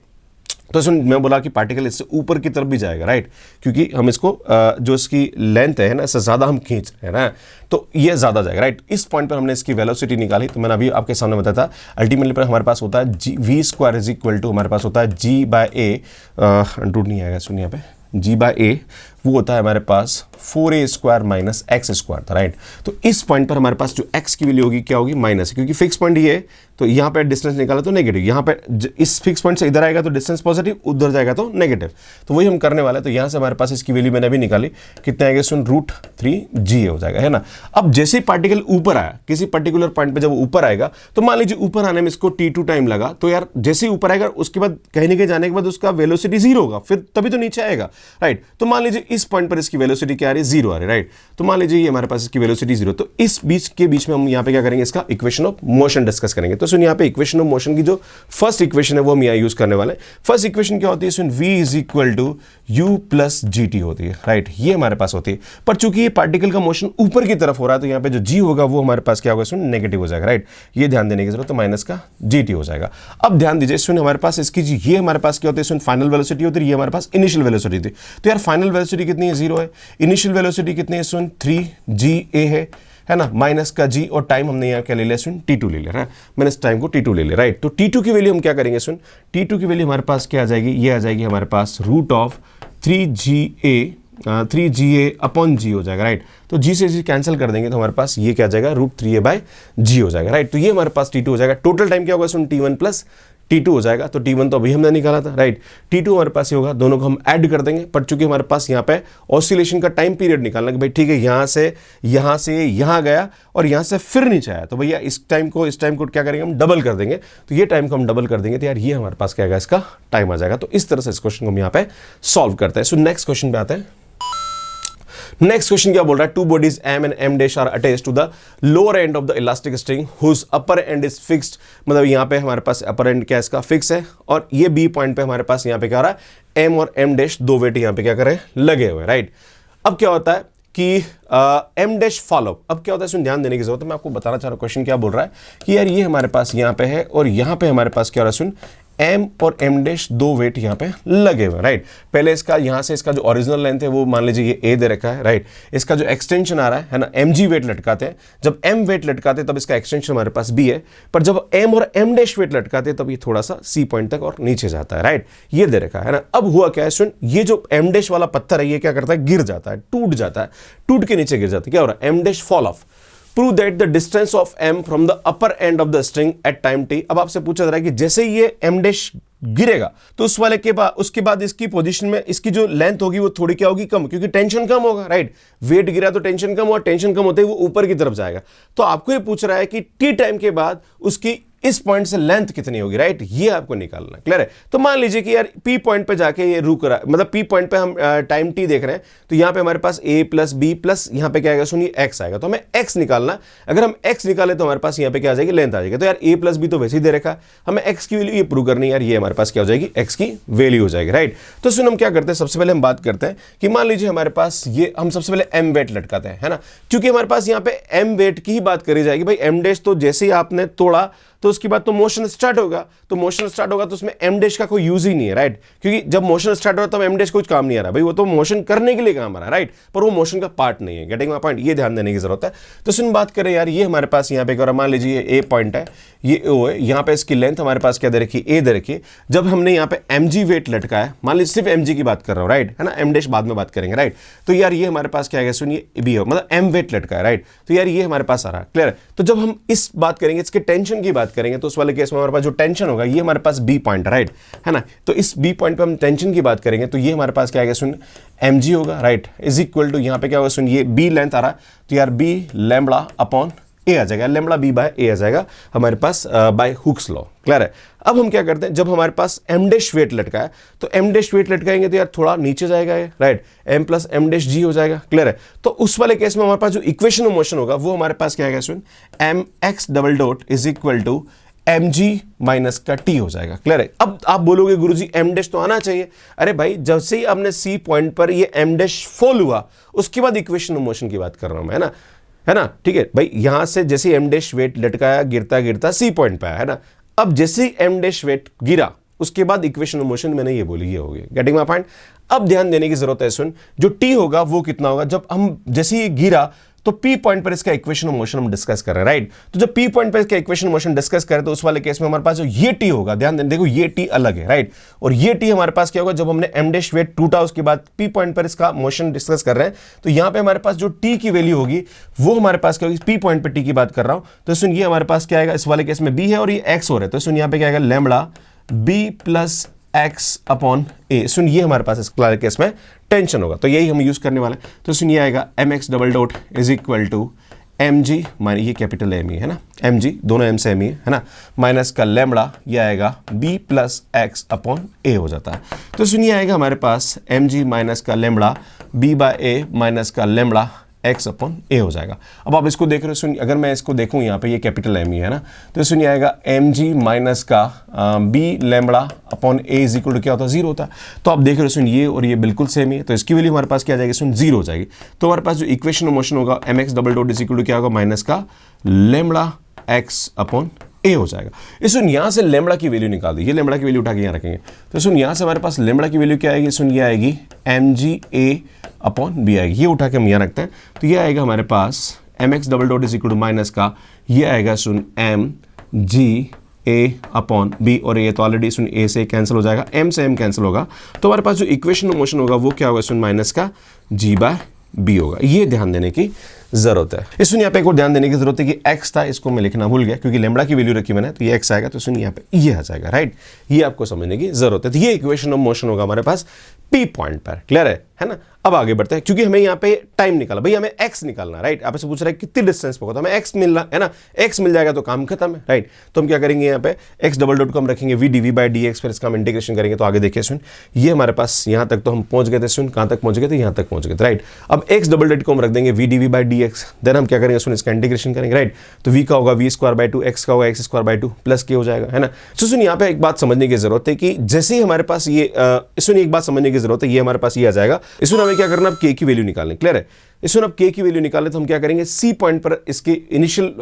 तो सुन मैं बोला कि पार्टिकल इससे ऊपर की तरफ भी जाएगा, राइट, क्योंकि हम इसको जो इसकी लेंथ है ना, इससे ज़्यादा हम खींच रहे हैं ना, तो ये ज़्यादा जाएगा, राइट। इस पॉइंट पर हमने इसकी वेलोसिटी निकाली, तो मैंने अभी आपके सामने बताया था, अल्टीमेटली पर हमारे पास होता है v square is equal to, हमारे पास होता है g बाय a, अंडर नहीं आएगा, सुनिए यहाँ पे g बाय a वो होता है हमारे पास 4a square minus x square था, राइट। तो इस पॉइंट पर हमारे पास जो x की वैल्यू होगी क्या होगी, माइनस, क्योंकि फिक्स पॉइंट ये है, तो यहाँ पे डिस्टेंस निकाला तो नेगेटिव, यहाँ पे इस फिक्स पॉइंट से इधर आएगा तो डिस्टेंस पॉजिटिव, उधर जाएगा तो नेगेटिव, तो वही हम करने वाले हैं। तो यहाँ से हमारे पास इसकी वैल्यू मैंने अभी निकाली, कितना आएगा, सुन √3g हो जाएगा, है ना। अब जैसे पार्टिकल ऊपर आया, किसी पर्टिकुलर पॉइंट पे जब ऊपर आएगा, तो मान लीजिए ऊपर आने में इसको t2 टाइम लगा, तो यार जैसे ही ऊपर आएगा उसके बाद कहीं ना कहीं जाने के बाद उसका वेलोसिटी 0 होगा, फिर तभी तो नीचे आएगा, राइट। तो मान लीजिए इस पॉइंट पर इसकी वेलोसिटी क्या आ रही है, 0 आ रही है, राइट। तो मान लीजिए ये हमारे पास इसकी वेलोसिटी 0, तो इस बीच में हम यहाँ पे क्या करेंगे, इसका इक्वेशन ऑफ मोशन डिस्कस करेंगे। तो सुन यहाँ पे इक्वेशन ऑफ मोशन की जो फर्स्ट इक्वेशन है वो हम यहाँ यूज करने वाले हैं। फर्स्ट इक्वेशन क्या होती है, सुन v is equal to u plus gt होती है, राइट, ये हमारे पास होती है। पर चूंकि ये पार्टिकल का मोशन ऊपर की तरफ हो रहा है तो यहाँ पे जो g होगा वो हमारे पास क्या होगा, सुन नेगेटिव हो जाएगा, राइट। ये ध्यान देने की जरूरत, तो माइनस का gt हो जाएगा। अब ध्यान दीजिए, सुन हमारे पास इसकी ये हमारे पास क्या होती है, सुन फाइनल वेलोसिटी होती है, ये हमारे पास इनिशियल वेलोसिटी थी। तो यार फाइनल वेलोसिटी कितनी है, 0 है, इनिशियल वेलोसिटी कितनी है, सुन 3ga है, है ना, माइनस का जी और टाइम हमने यहाँ क्या ले लिया सुन, T2 ले लिया, मैंने इस टाइम को T2 ले लिया, राइट। तो T2 की वैल्यू हम क्या करेंगे सुन, T2 की वैल्यू हमारे पास क्या आ जाएगी, ये आ जाएगी हमारे पास रूट ऑफ 3GA अपॉन जी हो जाएगा, राइट। तो जी से जी कैंसिल कर देंगे तो हमारे पास ये क्या आ जाएगा, रूट 3A/g हो जाएगा, राइट। तो ये हमारे पास T2 हो जाएगा। टोटल टाइम क्या होगा सुन, T1 प्लस T2 हो जाएगा। तो T1 तो अभी हमने निकाला था, राइट। T2 हमारे पास ये होगा, दोनों को हम ऐड कर देंगे, पर चूंकि हमारे पास यहाँ पे ऑसिलेशन का टाइम पीरियड निकालना कि भाई ठीक है, यहाँ से यहाँ गया और यहाँ से फिर नीचे आया, तो भैया इस टाइम को क्या करेंगे, हम डबल कर देंगे। तो ये टाइम को हम डबल कर देंगे तो यार ये हमारे पास क्या आएगा, इसका टाइम आ जाएगा। तो इस तरह से इस क्वेश्चन को हम यहाँ पे सॉल्व करते हैं। सो नेक्स्ट क्वेश्चन पे आते हैं। नेक्स्ट क्वेश्चन क्या बोल रहा है, two bodies M and M dash are attached to the lower end of the elastic string whose upper end is fixed. मतलब यहाँ पे हमारे पास अपर एंड क्या इसका फिक्स है, और ये B पॉइंट पे हमारे पास यहाँ पे क्या आ रहा है, M और M dash दो वेट यहाँ पे क्या करें, लगे हुए, राइट। अब क्या होता है कि M dash फॉलो, अब क्या होता है इसमें ध्यान देने की जरूरत है। मैं आपको बताना चाह रहा हूँ क्वेश्चन क्या बोल रहा है कि यार ये हमारे पास यहाँ पे है और यहाँ पे हमारे पास क्या हो रहा है सुन, M और M डैश दो वेट यहाँ पे लगे हुए, राइट। पहले इसका यहाँ से इसका जो ओरिजिनल लेंथ है वो मान लीजिए ये A दे रखा है, राइट। इसका जो एक्सटेंशन आ रहा है ना, mg वेट लटकाते हैं, जब M वेट लटकाते हैं तब इसका एक्सटेंशन हमारे पास B है, पर जब M और M डैश वेट लटकाते हैं तब ये थोड़ा सा C पॉइंट तक और नीचे जाता है, राइट। ये दे रखा है ना। अब हुआ क्या है सुन, ये जो M डैश वाला पत्थर है ये क्या करता है, गिर जाता है, टूट जाता है, टूट के नीचे गिर जाता है। क्या हो रहा है, M dash fall of. Prove that the distance of M from the upper end of the string at time t। अब आपसे पूछा जा रहा है कि जैसे ही ये M डैश गिरेगा तो उस वाले के बाद उसके बाद इसकी पोजीशन में इसकी जो लेंथ होगी वो थोड़ी क्या होगी, कम, क्योंकि टेंशन कम होगा, राइट। वेट गिरा तो टेंशन कम हुआ, टेंशन कम होते ही वो ऊपर की तरफ जाएगा। तो आपको ये पूछ रहा है कि टी टाइम के बाद उसकी इस पॉइंट से लेंथ कितनी होगी, राइट। ये आपको निकालना, क्लियर है। तो मान लीजिए कि यार P पॉइंट पे जाके ये रुक रहा है, मतलब P पॉइंट पे हम टाइम T देख रहे हैं, तो यहाँ पे हमारे पास A प्लस B प्लस यहाँ पे क्या आएगा सुनिए X आएगा। तो हमें X निकालना, अगर हम X निकाले तो हमारे पास यहाँ पे क्या आ जाएगी, लेंथ आ जाएगी। तो यार A प्लस B तो वैसे ही दे रखा है, हमें X की वैल्यू ये प्रूव करनी है, यार ये हमारे पास क्या हो जाएगी, X की वैल्यू हो जाएगी, राइट। तो सुन हम क्या करते हैं, सबसे पहले हम बात करते हैं कि मान लीजिए हमारे पास ये, हम सबसे पहले M वेट लटकाते हैं, है ना। क्योंकि हमारे पास यहाँ पे M वेट की ही बात करी जाएगी, भाई M डैश तो जैसे ही आपने तोड़ा तो उसके बाद तो मोशन स्टार्ट होगा, तो मोशन स्टार्ट होगा तो उसमें M डैश का कोई यूज ही नहीं है, राइट। क्योंकि जब मोशन स्टार्ट हो रहा है तब M डैश कुछ काम नहीं आ रहा, भाई वो तो मोशन करने के लिए काम आ रहा है, राइट, पर वो मोशन का पार्ट नहीं है। गेटिंग माय पॉइंट, ये ध्यान देने की जरूरत है। तो सुन बात करें यार, ये हमारे पास यहाँ पे मान लीजिए ये A पॉइंट है, ये O है, यहाँ पे इसकी लेंथ हमारे पास क्या दे रखी है, A दे रखी है। जब हमने यहाँ पे mg वेट लटका है, मान लीजिए सिर्फ mg की बात कर रहा हूँ, राइट, है ना, M डैश बाद में बात करेंगे, राइट। तो यार ये हमारे पास क्या है, सुनिए B हो, मतलब M वेट लटका है, राइट। तो यार ये हमारे पास आ रहा है, क्लियर है। तो जब हम इस बात करेंगे, इसके टेंशन की बात करेंगे, तो उस वाले केस में हमारे पास जो टेंशन होगा ये हमारे पास B पॉइंट है, राइट, है ना। तो इस B पॉइंट पे हम टेंशन की बात करेंगे तो ये हमारे पास क्या आएगा सुन, mg होगा, राइट, इज इक्वल टू यहाँ पे क्या होगा सुन, ये B लेंथ आ रहा है, तो यार B लैम्बडा अपॉन A आ जाएगा, लैम्बडा B बाय A आ जाएगा हमारे पास बाय हुक्स लॉ, क्लियर है। अब हम क्या करते हैं, जब हमारे पास M डैश वेट लटका है तो M डैश वेट लटकाएंगे तो यार थोड़ा नीचे जाएगा ये, right, M plus M dash G हो जाएगा, क्लियर है। तो उस वाले केस में हमारे पास जो इक्वेशन ऑफ मोशन होगा वो हमारे पास क्या आएगा सुन, mx double dot is equal to mg minus का t हो जाएगा, क्लियर है। अब आप बोलोगे गुरुजी M डैश तो आना चाहिए, अरे भाई जब से ही आपने C पॉइंट पर ये M डैश फॉल हुआ उसके बाद इक्वेशन ऑफ मोशन की बात कर रहा हूं मैं, है ना, ठीक है भाई। यहां से जैसे M डैश वेट लटकाया, गिरता गिरता C पॉइंट पे आया, है ना। अब जैसे ही M डैश वेट गिरा उसके बाद इक्वेशन ऑफ मोशन मैंने ये बोली, ये हो गई। Getting my point. अब ध्यान देने की जरूरत है सुन, जो T होगा वो कितना होगा, जब हम जैसे ही गिरा तो P पॉइंट पर इसका इक्वेशन ऑफ मोशन हम डिस्कस कर रहे हैं, राइट। तो जब P पॉइंट पर इसका इक्वेशन ऑफ मोशन डिस्कस करें तो उस वाले केस में हमारे पास जो ये T होगा, ध्यान दें, देखो ये T अलग है, राइट, और ये T हमारे पास क्या होगा, जब हमने M डैश वेट टूटा उसके बाद P पॉइंट पर इसका मोशन डिस्कस कर रहे हैं तो यहां पे हमारे पास जो T की वैल्यू होगी वो हमारे पास क्या होगी, P पॉइंट पर T की बात कर रहा हूं। तो सुन ये हमारे पास क्या आएगा, इस वाले केस में B है और ये X हो रहा है, तो सुन यहाँ पे क्या आएगा, lambda B plus x upon A। सुन ये हमारे पास इस केस में टेंशन होगा, तो यही हम यूज करने वाले हैं। तो सुन ये आएगा mx double dot is equal to mg, माने ये कैपिटल M ही है ना, mg दोनों M से M ही है ना, माइनस का लैम्बडा ये आएगा B plus x upon A हो जाता है। तो सुनिए आएगा हमारे पास mg माइनस का lambda B by A minus का लैम्बडा x अपॉन A हो जाएगा। अब आप इसको देख रहे हो, सुनिए अगर मैं इसको देखूं यहाँ पे ये कैपिटल M ही है ना, तो सुनिए आएगा mg माइनस का B lambda upon A is equal to क्या होता है, 0 होता है। तो आप देख रहे हो सुन ये और ये बिल्कुल सेम ही है, तो इसकी वैल्यू हमारे पास क्या आ जाएगी सुन, 0 हो जाएगी। तो हमारे पास जो इक्वेशन ऑफ मोशन होगा mx double dot is equal to क्या होगा, माइनस का लैम्बडा x अपॉन A हो जाएगा। इस सुन यहाँ से लैम्बडा की वैल्यू निकाल दी, ये लैम्बडा की वैल्यू उठा के यहाँ रखेंगे, तो सुन यहाँ से हमारे पास लैम्बडा की वैल्यू क्या आएगी, सुन ये आएगी mg A अपॉन B आएगी, ये उठा के हम यहाँ रखते हैं। तो ये आएगा हमारे पास M X double dot is equal to minus का ये आएगा सुन M G A upon B, और ये तो ऑलरेडी सुन ए से कैंसिल हो जाएगा, एम से एम कैंसिल होगा, तो हमारे पास जो इक्वेशन ऑफ मोशन होगा वो क्या होगा सुन माइनस का जी बाय बी होगा। ये ध्यान देने की जरूरत है। इसमें यहाँ पे एक और ध्यान देने की जरूरत है कि x था, इसको मैं लिखना भूल गया क्योंकि लेमड़ा की वैल्यू रखी मैंने, तो ये x आएगा, तो सुन यहाँ पे ये आ जाएगा, राइट। ये आपको समझने की जरूरत है। तो ये इक्वेशन ऑफ मोशन होगा हमारे पास P पॉइंट पर, क्लियर है ना। अब आगे बढ़ते हैं, क्योंकि हमें यहाँ पे टाइम निकाला, भाई हमें x निकालना, राइट। आप ऐसे पूछ रहे हैं कितनी डिस्टेंस पे होगा, तो हमें x मिलना है ना, x मिल जाएगा तो काम खत्म है, राइट। तो हम क्या करेंगे, यहाँ पे x डबल डॉट को हम रखेंगे v dv बाई dx, फिर इसका हम इंटीग्रेशन करेंगे। तो आगे देखिए सुन, ये हमारे पास यहाँ तक तो हम पहुंच गए थे, सुन कहाँ तक पहुंच गए थे, यहाँ तक पहुंच गए थे, राइट। अब x डबल डॉट को हम रख देंगे v dv by dx, then हम क्या करेंगे सुन इसका इंटीग्रेशन करेंगे, राइट। तो v का होगा v स्क्वायर बाई 2, x का होगा x square by 2 plus k हो जाएगा, है ना। तो सुन यहाँ पे एक बात समझने की जरूरत है कि जैसे ही हमारे पास ये इसमें एक बात समझने की जरूरत है, ये हमारे पास ये आ जाएगा। इसमें हमें क्या करना, अब k की वैल्यू निकालनी, क्लियर है। इसमें अब k की वैल्यू निकालें तो हम क्या करेंगे, c पॉइंट पर इसके इनिशियल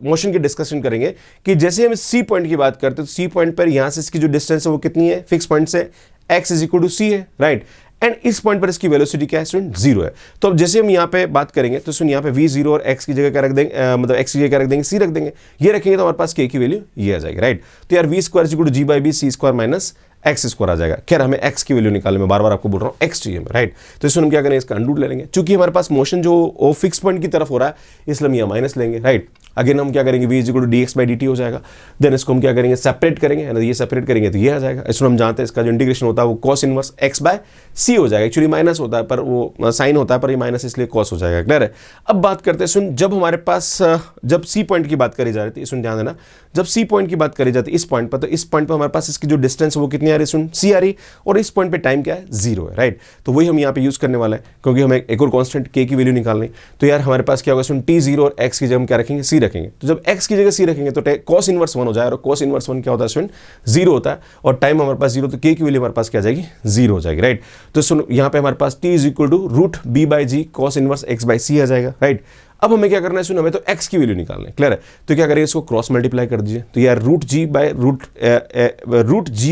मोशन की डिस्कशन करेंगे कि जैसे हम c पॉइंट की बात करते हैं तो c पॉइंट पर यहां से इसकी जो डिस्टेंस है वो कितनी है, फिक्स पॉइंट से x is equal to c है, राइट। एंड इस पॉइंट पर इसकी वेलोसिटी क्या है स्टूडेंट, 0 है। तो अब जैसे हम यहाँ पे बात करेंगे तो सुन यहाँ पे v0 और x की जगह क्या रख देंगे, मतलब x की जगह क्या रख देंगे, c रख देंगे। ये रखेंगे तो हमारे पास k की वैल्यू ये आ जाएगी, राइट। तो यार v square equal to G by B C square minus X square आ जाएगा। खैर हमें x की वैल्यू निकालने में बार बार आपको बोल रहा हूँ x चाहिए, राइट। तो इसमें हम क्या करेंगे, इसका अंडर रूट ले लेंगे। चूंकि हमारे पास मोशन जो वो फिक्स पॉइंट की तरफ हो रहा है इसलिए हम यहाँ माइनस लेंगे, राइट। अगेन हम क्या करेंगे, v is equal to dx by dt हो जाएगा। देन इसको हम क्या करेंगे, सेपरेट करेंगे, ये सेपरेट करेंगे तो ये आ जाएगा। इसमें हम जानते हैं इसका जो इंटीग्रेशन होता है वो cos inverse x by c हो जाएगा। एक्चुअली माइनस होता है पर वो साइन होता है, पर ये माइनस इसलिए cos हो जाएगा, क्लियर है। अब बात करते हैं सुन, जब हमारे पास जब c पॉइंट की बात करी जा रही थी, सुन ध्यान देना, जब c पॉइंट की बात करी जाती है इस पॉइंट पर, तो इस पॉइंट पर हमारे पास इसकी जो डिस्टेंस है वो कितनी आ रही है, सुन c आ रही, और इस पॉइंट पे टाइम क्या है, 0 है, राइट। तो वही हम यहाँ पे यूज करने वाले हैं क्योंकि हमें एक और कांस्टेंट k की वैल्यू निकालनी। तो यार हमारे पास क्या होगा सुन, t0 और x की जगह हम क्या रखेंगे, c रखेंगे। तो जब x की जगह c रखेंगे तो cos इनवर्स 1 हो जाएगा, और cos इनवर्स 1 क्या होता है सुन, 0 होता है, और टाइम हमारे पास 0, तो k की वैल्यू हमारे पास क्या आ जाएगी, 0 हो जाएगी, राइट। तो सुन यहाँ पे हमारे पास t is equal to root b by G cos inverse x by c आ जाएगा, राइट। अब हमें क्या करना है सुन, हमें तो x की वैल्यू निकालना है, क्लियर है। तो क्या करेंगे, इसको क्रॉस मल्टीप्लाई कर दीजिए, तो यार रूट g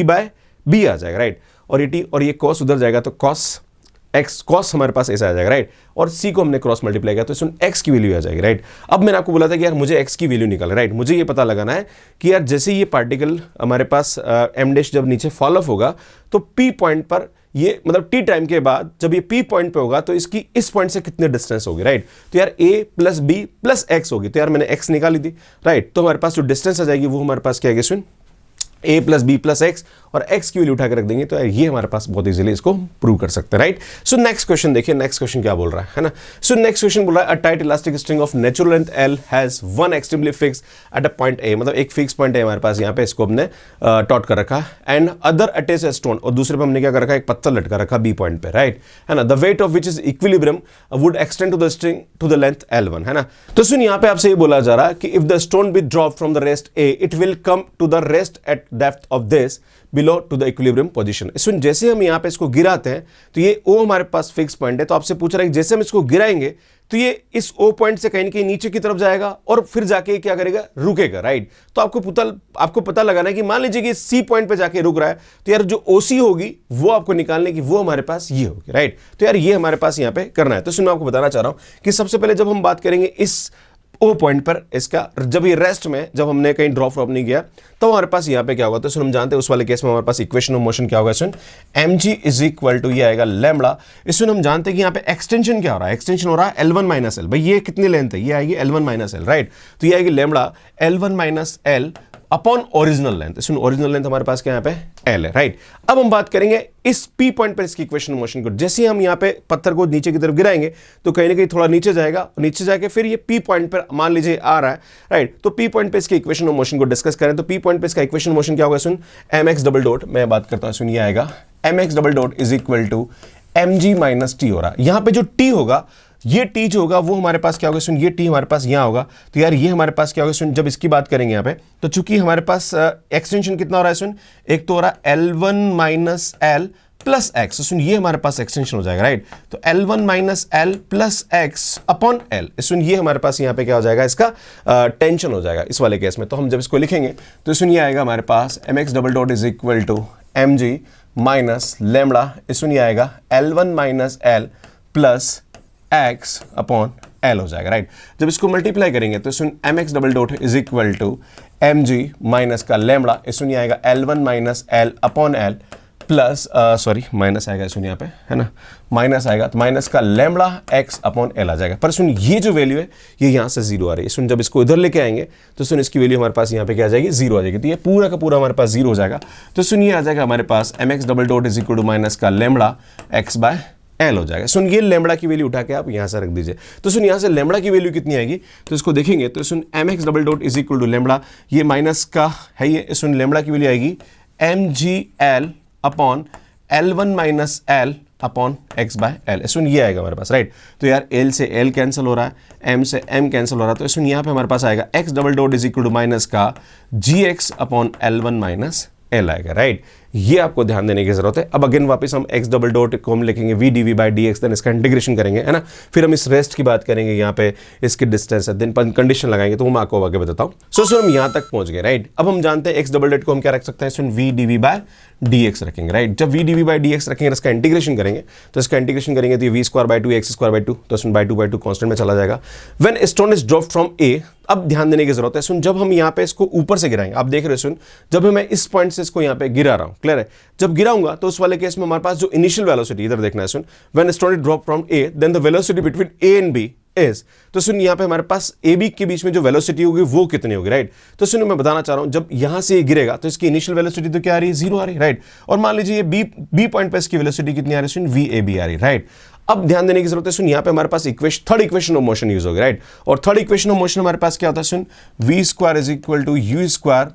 बाय b आ जाएगा, राइट। और ये t और ये cos उधर जाएगा तो cos हमारे पास ऐसा आ जाएगा, राइट। और c को हमने क्रॉस मल्टीप्लाई किया तो इसमें x की वैल्यू आ जाएगी, राइट। अब मैंने आपको बोला था कि यार मुझे x की वैल्यू निकालना, राइट। मुझे ये पता लगाना है कि यार जैसे ये पार्टिकल हमारे पास m डैश जब नीचे फॉल ऑफ होगा तो p पॉइंट पर ये मतलब t टाइम के बाद जब ये p पॉइंट पे होगा तो इसकी इस पॉइंट से कितने डिस्टेंस होगी, राइट। तो यार a plus b plus x होगी, तो यार मैंने x निकाली थी, राइट। तो हमारे पास जो डिस्टेंस आ जाएगी वो हमारे पास क्या है सुन, a plus B plus X, और x की वैल्यू उठा के रख देंगे तो ये हमारे पास बहुत इजीली इसको प्रूव कर सकते हैं, राइट। सो नेक्स्ट क्वेश्चन देखिए, नेक्स्ट क्वेश्चन क्या बोल रहा है ना। सो नेक्स्ट क्वेश्चन बोल रहा है a tight elastic string of natural length l has one extremely fix at a point a, मतलब एक फिक्स पॉइंट है हमारे पास यहाँ पे, इसको हमने टॉट कर रखा and other attach a stone, और दूसरे पे हमने क्या कर रखा है, एक पत्थर लटका रखा b पॉइंट पे, राइट, है ना। The weight of which is equilibrium would extend to the string to the length l1, है ना। तो सुन यहाँ पे आपसे ये बोला जा रहा है कि if the stone be drop from the rest a it will come to the rest at depth of this below to the equilibrium position. इसमें जैसे हम यहाँ पे इसको गिराते हैं तो ये O हमारे पास फिक्स पॉइंट है, तो आपसे पूछ रहा है कि जैसे हम इसको गिराएंगे तो ये इस O पॉइंट से कहीं ना कहीं नीचे की तरफ जाएगा और फिर जाके क्या करेगा, रुकेगा, राइट। तो आपको पता लगाना है कि मान लीजिए कि C पॉइंट पे जाके रुक रहा है तो यार जो OC होगी वो आपको निकालने की, वो हमारे पास ये होगी, राइट। तो यार ये हमारे पास यहाँ पे करना है। तो सुनो, आपको बताना चाह रहा हूँ कि सबसे पहले जब हम बात करेंगे इस O पॉइंट पर, इसका जब ये रेस्ट में जब हमने कहीं ड्रॉप नहीं किया तो हमारे पास यहाँ पे क्या होगा, तो सुन हम जानते हैं उस वाले केस में हमारे पास इक्वेशन ऑफ मोशन क्या होगा, सुन mg इज इक्वल टू ये आएगा लैम्बडा। इसमें हम जानते हैं कि यहाँ पे एक्सटेंशन क्या हो रहा है, एक्सटेंशन हो रहा है L1 माइनस L। भाई ये कितनी लेंथ है, ये आएगी L1 माइनस L, राइट। तो ये आएगी lambda L1 minus L upon original length. इसमें ओरिजिनल लेंथ हमारे पास क्या यहाँ पे L है, राइट। अब हम बात करेंगे इस P पॉइंट पर इसकी इक्वेशन मोशन को, जैसे हम यहाँ पे पत्थर को नीचे की तरफ गिराएंगे तो कहीं ना कहीं थोड़ा नीचे जाएगा, नीचे जाके फिर ये P पॉइंट पर मान लीजिए आ रहा है, राइट। तो P पॉइंट पे इसकी इक्वेशन ऑफ मोशन को डिस्कस करें तो P पॉइंट पे इसका इक्वेशन मोशन क्या होगा, सुन mx डबल डॉट, मैं बात करता हूँ, सुन ये आएगा mx double dot is equal to mg minus t हो रहा है। यहाँ पे जो t होगा, ये t जो होगा वो हमारे पास क्या होगा, सुन ये t हमारे पास यहाँ होगा, तो यार ये हमारे पास क्या होगा, सुन जब इसकी बात करेंगे यहाँ पे तो चूंकि हमारे पास एक्सटेंशन कितना हो रहा है, सुन एक तो हो रहा है L1 minus L plus X, सुन ये हमारे पास एक्सटेंशन हो जाएगा, राइट। तो L1 minus L plus X upon L, सुन ये हमारे पास यहाँ पे क्या हो जाएगा, इसका टेंशन हो जाएगा इस वाले केस में। तो हम जब इसको लिखेंगे तो सुन ये आएगा हमारे पास mx double dot is equal to mg minus lambda, सुन ये आएगा L1 minus L plus X upon L हो जाएगा, राइट। जब इसको मल्टीप्लाई करेंगे तो सुन M X double dot is equal to M G minus का लेमड़ा, इसमें ये आएगा L1 minus L upon L plus sorry minus आएगा सुन यहाँ पे, है ना, माइनस आएगा तो माइनस का लेमड़ा एक्स अपॉन एल आ जाएगा। पर सुन ये जो वैल्यू है ये यहाँ से जीरो आ रही है। सुन जब इसको इधर लेके आएंगे तो सुन इसकी वैल्यू हमारे पास यहाँ पे क्या आ जाएगी, जीरो आ जाएगी। तो ये पूरा का पूरा हमारे पास जीरो हो जाएगा। तो सुन ये आ जाएगा हमारे पास M X double dot is equal to minus का लेमड़ा एक्स बाय एल हो जाएगा। सुन ये लेमड़ा की वैल्यू उठा के आप यहाँ से रख दीजिए। तो सुन यहाँ से लेमड़ा की वैल्यू कितनी आएगी तो इसको देखेंगे तो सुन M X double dot is equal to lambda, ये माइनस का है, ये सुन लेमड़ा की वैल्यू आएगी M G L upon L1 minus L upon X by L. सुन ये आएगा हमारे पास, राइट। तो यार एल से एल कैंसिल हो रहा है, एम से एम कैंसिल हो रहा है, तो सुन यहाँ पे हमारे पास आएगा X double dot is equal to minus का G X upon L1 minus L आएगा, राइट। ये आपको ध्यान देने की जरूरत है। अब अगेन वापस हम एक्स डबल डॉट को हम लिखेंगे V D V by D X, then इसका इंटीग्रेशन करेंगे, है ना। फिर हम इस रेस्ट की बात करेंगे, यहाँ पे इसकी डिस्टेंस है, देन कंडीशन लगाएंगे, तो मैं आपको आगे बताता हूँ। सो हम यहाँ तक पहुंच गए, राइट। अब हम जानते हैं एक्स डबल डॉट को हम क्या रख सकते हैं, सुन V D V by D X रखेंगे, राइट। जब V D V by D X रखेंगे, इसका इंटीग्रेशन करेंगे, तो इसका इंटीग्रेशन करेंगे तो ये V square by two X square by two, तो सुन बाई टू कॉन्स्टेंट में चला जाएगा। When stone is dropped from A, अब ध्यान देने की जरूरत है। सुन जब हम यहाँ पे इसको ऊपर से गिराएंगे, आप देख रहे हो, सुन जब मैं इस पॉइंट से इसको यहाँ पे गिरा रहा हूँ, क्लियर है। जब गिराऊंगा तो उस वाले केस में हमारे पास जो इनिशियल वेलोसिटी, इधर देखना है, सुन when stone is drop from A then the velocity between A and B is, तो सुन यहाँ पे हमारे पास ए बी के बीच में जो वेलोसिटी होगी वो कितनी होगी, राइट। तो सुन मैं बताना चाह रहा हूं, जब यहां से ये गिरेगा तो इसकी इनिशियल वेलोसिटी तो क्या आ रही है, जीरो आ रही है, राइट। और मान लीजिए ये बी पॉइंट पे इसकी वेलोसिटी कितनी आ रही है, सुन वी ए बी आ रही है, राइट। अब ध्यान देने की जरूरत है, सुन यहाँ पे हमारे पास third equation of motion use होगी, राइट। और थर्ड इक्वेशन ऑफ मोशन हमारे पास क्या होता है, सुन V square is equal to U square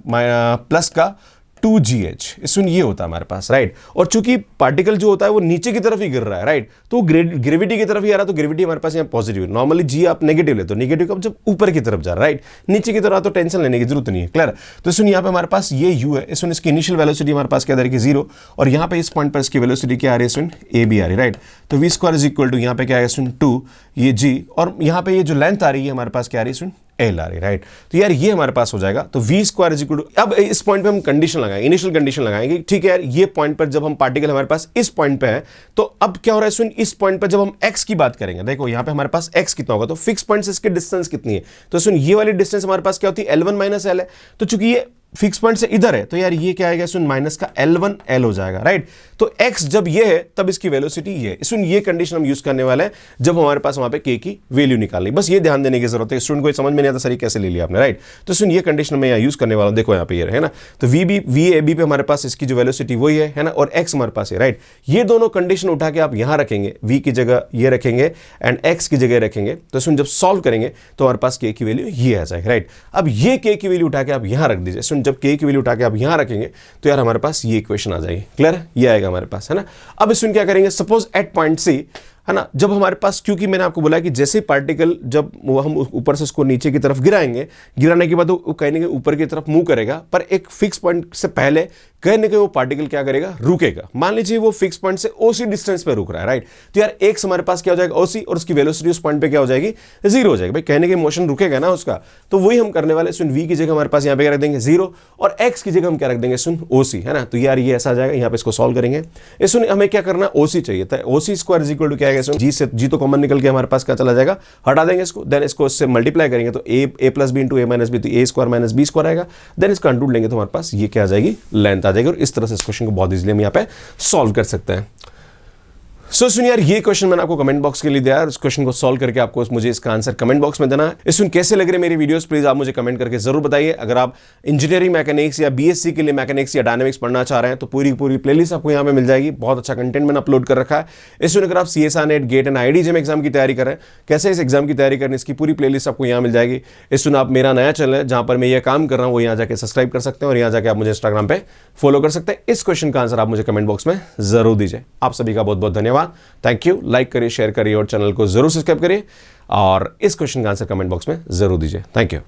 plus का 2gh, सुन ये होता है हमारे पास, राइट। और चूंकि पार्टिकल जो होता है वो नीचे की तरफ ही गिर रहा है, राइट, तो ग्रेविटी की तरफ ही आ रहा है, तो ग्रेविटी हमारे पास यहाँ पॉजिटिव है। नॉर्मली जी आप नेगेटिव लेते हो, नेगेटिव कब, जब ऊपर की तरफ जा रहा है, राइट। नीचे की तरफ तो टेंशन लेने की जरूरत नहीं है, क्लियर। तो सुन यहाँ पे हमारे पास ये u है, सुन इसकी इनिशियल वेलोसिटी हमारे पास क्या आ रही है, जीरो, और यहाँ पे इस पॉइंट पर इसकी वेलोसिटी क्या आ रही है, सुन ए बी आ रही है, राइट। तो V square is equal to यहाँ पे क्या है, सुन 2 ये g, और यहाँ पे ये जो लेंथ आ रही है हमारे पास क्या आ रही है, सुन एल आ रही, राइट। तो यार ये हमारे पास हो जाएगा, तो V square is equal to, अब इस पॉइंट पे हम कंडीशन लगाएंगे, इनिशियल कंडीशन लगाएंगे, ठीक है यार। ये पॉइंट पर जब हम पार्टिकल हमारे पास इस पॉइंट पे है, तो अब क्या हो रहा है, सुन इस पॉइंट पर जब हम एक्स की बात करेंगे, देखो यहाँ पे हमारे पास एक्स कितना होगा, तो फिक्स पॉइंट से इसकी डिस्टेंस कितनी है, तो सुन ये वाली डिस्टेंस हमारे पास क्या होती है, L1 माइनस एल है। तो चूंकि ये फिक्स पॉइंट से इधर है, तो यार ये क्या आएगा, सुन माइनस का L1 L हो जाएगा, राइट। तो x जब ये है तब इसकी वेलोसिटी ये है। सुन ये कंडीशन हम यूज करने वाले हैं जब हमारे पास वहां पे k की वैल्यू निकालनी, बस ये ध्यान देने की जरूरत है। स्टूडेंट को समझ में नहीं आता सर ये कैसे ले लिया आपने, राइट। तो सुन ये कंडीशन मैं यहाँ यूज करने वाला हूं, देखो यहाँ पे ये है ना, तो वी ए बी पे हमारे पास इसकी जो वेलोसिटी वही है ना, और x हमारे पास है, राइट। ये दोनों कंडीशन उठा के आप यहाँ रखेंगे, v की जगह ये रखेंगे एंड x की जगह रखेंगे, तो सुन जब सॉल्व करेंगे तो हमारे पास k की वैल्यू ये आ जाएगी, राइट। अब ये k की वैल्यू उठा के आप यहाँ रख दीजिए। सुन जब k की वैल्यू उठा के आप यहां रखेंगे तो यार हमारे पास ये इक्वेशन आ जाएगी, क्लियर, ये आएगा हमारे पास, है ना। अब इसमें क्या करेंगे, सपोज एट पॉइंट सी, है ना, जब हमारे पास, क्योंकि मैंने आपको बोला कि जैसे पार्टिकल जब वो हम ऊपर से उसको नीचे की तरफ गिराएंगे, गिराने के बाद वो कहने के ऊपर की तरफ मूव करेगा, पर एक फिक्स पॉइंट से पहले कहने के वो पार्टिकल क्या करेगा, रुकेगा। मान लीजिए वो फिक्स पॉइंट से ओसी डिस्टेंस पे रुक रहा है, राइट। तो यार एक्स हमारे पास क्या हो जाएगा, ओसी, और उसकी वेलोसिटी उस पॉइंट पे क्या हो जाएगी, जीरो हो जाएगी। भाई कहने के मोशन रुकेगा ना उसका, तो वही हम करने वाले। सुन वी की जगह हमारे पास यहाँ पे क्या रख देंगे, जीरो, और एक्स की जगह हम क्या रख देंगे, सुन ओसी, है ना। तो यार ये ऐसा आ जाएगा, यहाँ पे इसको सॉल्व करेंगे। सुन हमें क्या करना, ओसी चाहिए था, ओसी स्क्वायर इज इक्वल टू क्या है, जी से जी तो कॉमन निकल के हमारे पास क्या चला जाएगा, हटा देंगे इसको, देन इसको इससे मल्टीप्लाई करेंगे तो ए प्लस बी इंटू ए माइनस बी, तो ए स्क्वायर माइनस बी स्क्वायर आएगा। देन इसका अंडर लेंगे तो हमारे पास ये क्या आ जाएगी, लेंथ आ जाएगी, और इस तरह से इस क्वेश्चन को बहुत इजीली हम यहाँ पे सॉल्व कर सकते हैं। सो सुन यार ये क्वेश्चन मैंने आपको कमेंट बॉक्स के लिए दिया है, उस क्वेश्चन को सॉल्व करके आपको मुझे इसका आंसर कमेंट बॉक्स में देना है। सुन कैसे लग रहे मेरी वीडियोस, प्लीज आप मुझे कमेंट करके जरूर बताइए। अगर आप इंजीनियरिंग मैकेनिक्स या बीएससी के लिए मैकेनिक्स या डायनामिक्स पढ़ना चाह रहे हैं तो पूरी प्लेलिस्ट आपको यहाँ पे मिल जाएगी, बहुत अच्छा कंटेंट मैंने अपलोड कर रखा है। इसमें अगर आप CSIR NET, GATE and IIDJM exam की तैयारी कर रहे हैं, कैसे इस एग्जाम की तैयारी करनी, इसकी पूरी प्लेलिस्ट आपको यहाँ मिल जाएगी। इसमें आप मेरा नया चैनल है जहाँ पर मैं ये काम कर रहा हूँ, वो यहाँ जाकर सब्सक्राइब कर सकते हैं, और यहाँ जाकर आप मुझे इंस्टाग्राम पे फॉलो कर सकते हैं। इस क्वेश्चन का आंसर आप मुझे कमेंट बॉक्स में जरूर दीजिए। आप सभी का बहुत बहुत धन्यवाद, थैंक यू। लाइक करिए, शेयर करिए और चैनल को जरूर सब्सक्राइब करिए, और इस क्वेश्चन का आंसर कमेंट बॉक्स में जरूर दीजिए। Thank you.